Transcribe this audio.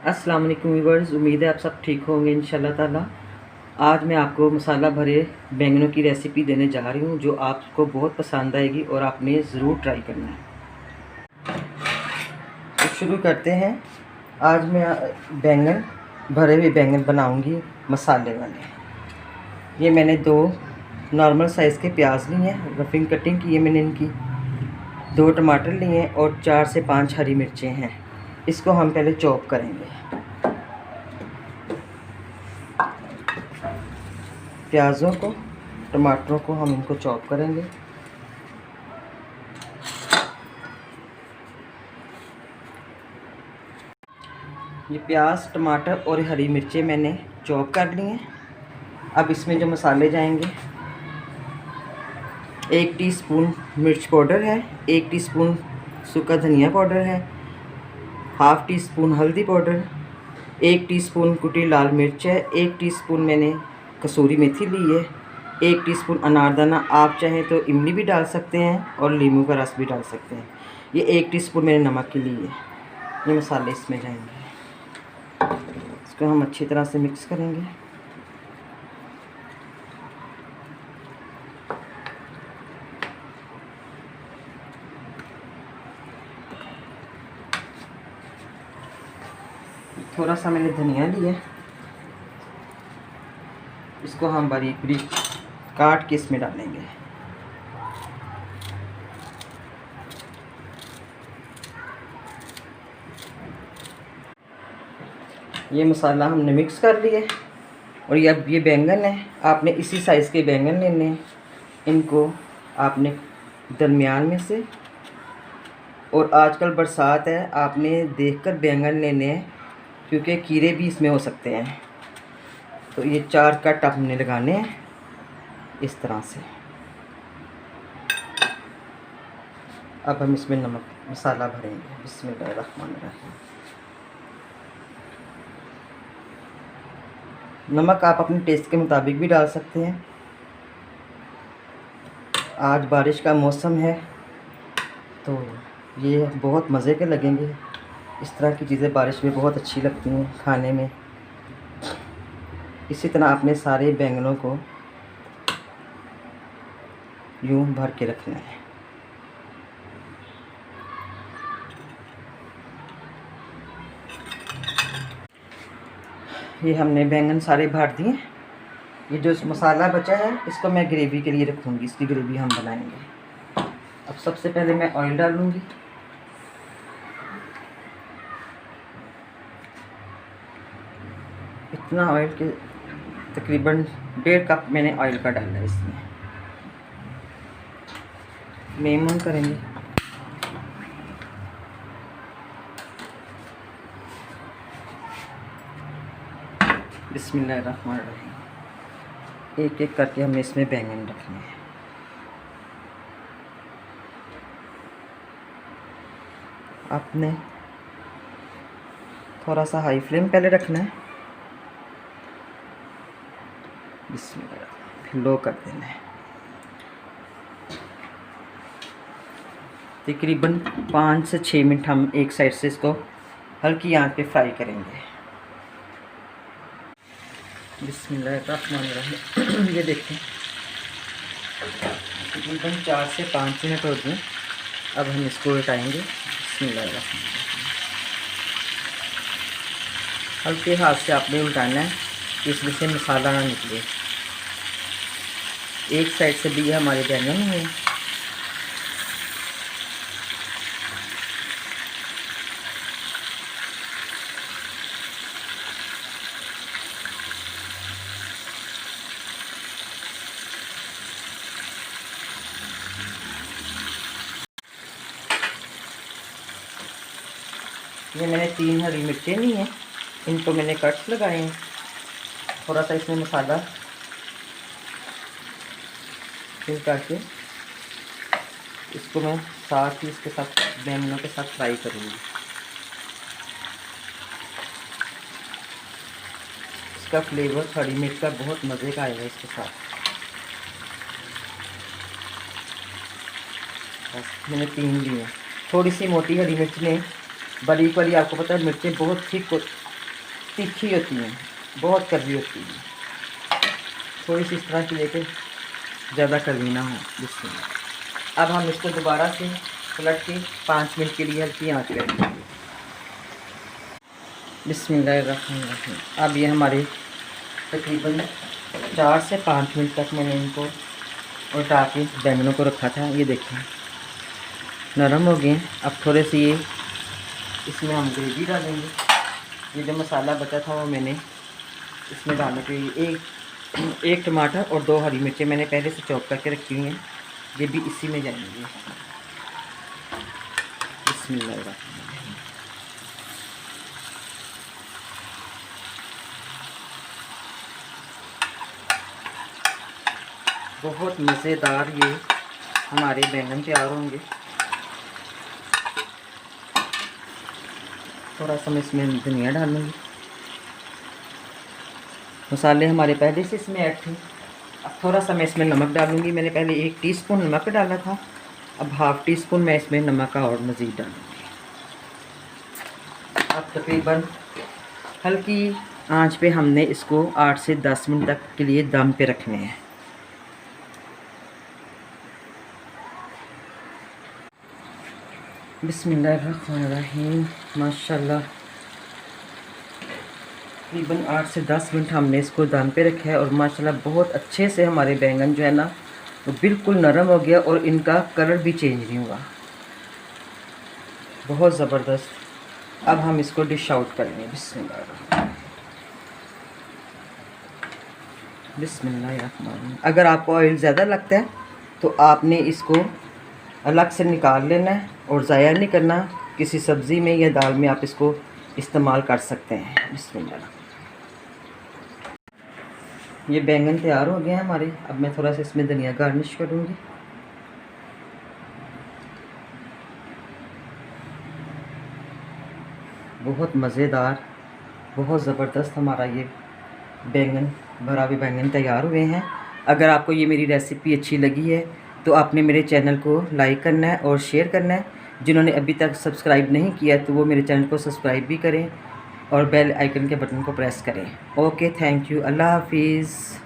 अस्सलाम वालेकुम व्यूअर्स, उम्मीद है आप सब ठीक होंगे इंशाल्लाह ताला। आज मैं आपको मसाला भरे बैंगनों की रेसिपी देने जा रही हूँ जो आपको बहुत पसंद आएगी और आपने ज़रूर ट्राई करना है। तो शुरू करते हैं। आज मैं बैंगन भरे हुए बैंगन बनाऊँगी मसाले वाले। ये मैंने 2 नॉर्मल साइज़ के प्याज लिए हैं, रफिंग कटिंग की है मैंने इनकी। 2 टमाटर लिए हैं और 4 से 5 हरी मिर्चें हैं। इसको हम पहले चॉप करेंगे। प्याज़ों को, टमाटरों को हम इनको चॉप करेंगे। ये प्याज, टमाटर और हरी मिर्चें मैंने चॉप कर ली हैं। अब इसमें जो मसाले जाएंगे, 1 टीस्पून मिर्च पाउडर है, 1 टीस्पून सूखा धनिया पाउडर है, हाफ़ टी स्पून हल्दी पाउडर, 1 टीस्पून कुटी लाल मिर्च है, 1 टीस्पून मैंने कसूरी मेथी ली है, 1 टीस्पून अनारदाना। आप चाहें तो इमली भी डाल सकते हैं और नींबू का रस भी डाल सकते हैं। ये 1 टीस्पून मैंने नमक की ली है। ये मसाले इसमें जाएंगे। इसको हम अच्छी तरह से मिक्स करेंगे। थोड़ा सा मैंने धनिया लिया, इसको हम बारीक बारीक काट के इसमें डालेंगे। ये मसाला हमने मिक्स कर लिया और ये अब ये बैंगन है, आपने इसी साइज़ के बैंगन लेने हैं। इनको आपने दरमियान में से, और आजकल बरसात है, आपने देखकर बैंगन लेने हैं क्योंकि कीड़े भी इसमें हो सकते हैं। तो ये 4 कट हमने लगाने हैं इस तरह से। अब हम इसमें नमक मसाला भरेंगे। बिस्मिल्लाहिर्रहमानिर्रहीम। नमक आप अपने टेस्ट के मुताबिक भी डाल सकते हैं। आज बारिश का मौसम है तो ये बहुत मज़े के लगेंगे। इस तरह की चीज़ें बारिश में बहुत अच्छी लगती हैं खाने में। इसी तरह आपने सारे बैंगनों को यूं भर के रखना है। ये हमने बैंगन सारे भर दिए। ये जो मसाला बचा है इसको मैं ग्रेवी के लिए रखूँगी, इसकी ग्रेवी हम बनाएंगे। अब सबसे पहले मैं ऑयल डालूँगी। इतना ऑयल के तकरीबन 1.5 कप मैंने ऑयल का डाला है इसमें। फ्लेम ऑन करेंगे। बिस्मिल्लाहिर्रहमानिर्रहीम। एक एक करके हमें इसमें बैंगन रखने हैं। आपने थोड़ा सा हाई फ्लेम पहले रखना है, बिस्मिल्लाह, फिर लो कर देना है। तकरीबन 5 से 6 मिनट हम एक साइड से इसको हल्की आंच पे फ्राई करेंगे। बिस्मिल्लाहिर्रहमानिर्रहीम। ये देखें, तकरीबन 4 से 5 मिनट हो गए। अब हम इसको उल्टाएंगे। बिस्मिल्लाहिर्रहमानिर्रहीम। हल्के हाथ से आपने उल्टाना है, इसमें से मसाला ना निकले। एक साइड से भी हमारे बैंगन हुए। ये मैंने 3 हरी मिर्चें ली हैं, इनको मैंने कट्स लगाए हैं। थोड़ा सा इसमें मसाला फिल करके इसको मैं साथ ही इसके साथ बैंगनों के साथ फ्राई करूँगी। इसका फ्लेवर हरी मिर्च का बहुत मज़े का आएगा इसके साथ। बस मैंने 3 ली हैं। थोड़ी सी मोटी हरी मिर्च ने, बारीक वाली आपको पता है मिर्चें बहुत थिक तीखी होती हैं, बहुत कड़वी होती है, थोड़ी सी इस तरह की लेके ज़्यादा कड़वी ना हो। बिस्मिल्लाह। अब हम इसको दोबारा से पलट के 5 मिनट के लिए हल्की आंच पे रखेंगे। बिस्मिल्लाहिर्रहमानिर्रहीम। अब ये हमारे तकरीबन 4 से 5 मिनट तक मैंने इनको उल्टा के बैंगनों को रखा था। ये देखें नरम हो गए। अब थोड़े से ये इसमें हम ग्रेवी डालेंगे। ये जो मसाला बचा था वो मैंने इसमें डालने के लिए एक टमाटर और 2 हरी मिर्चें मैंने पहले से चॉप करके रखी हुई हैं, ये भी इसी में जाएंगे। बिस्मिल्लाहिर्रहमानिर्रहीम। बहुत मज़ेदार ये हमारे बैंगन तैयार होंगे। थोड़ा सा मैं इसमें धनिया डालूँगी। मसाले हमारे पहले से इसमें ऐड थे। अब थोड़ा सा मैं इसमें नमक डालूँगी। मैंने पहले 1 टीस्पून नमक डाला था, अब हाफ़ टी स्पून मैं इसमें नमक का और मज़ीद डालूँगी। अब तकरीबन हल्की आंच पे हमने इसको 8 से 10 मिनट तक के लिए दम पे रखने हैं। बिस्मिल्लाहिर्रहमानिर्रहीम। माशाल्लाह तकरीबन 8 से 10 मिनट हमने इसको दम पे रखा है और माशाल्लाह बहुत अच्छे से हमारे बैंगन जो है ना वो बिल्कुल नरम हो गया और इनका कलर भी चेंज नहीं हुआ। बहुत ज़बरदस्त। अब हम इसको डिश आउट करेंगे। बिस्मिल्लाहिर्रहमानिर्रहीम। अगर आपको ऑयल ज़्यादा लगता है तो आपने इसको अलग से निकाल लेना है और ज़ाया नहीं करना। किसी सब्ज़ी में या दाल में आप इसको इस्तेमाल कर सकते हैं। बिस्मिल्लाह। ये बैंगन तैयार हो गए हैं हमारे। अब मैं थोड़ा सा इसमें धनिया गार्निश करूँगी। बहुत मज़ेदार, बहुत ज़बरदस्त हमारा ये बैंगन भरा हुए बैंगन तैयार हुए हैं। अगर आपको ये मेरी रेसिपी अच्छी लगी है तो आपने मेरे चैनल को लाइक करना है और शेयर करना है। जिन्होंने अभी तक सब्सक्राइब नहीं किया तो वो मेरे चैनल को सब्सक्राइब भी करें और बेल आइकन के बटन को प्रेस करें। Okay, thank you. अल्लाह हाफिज़।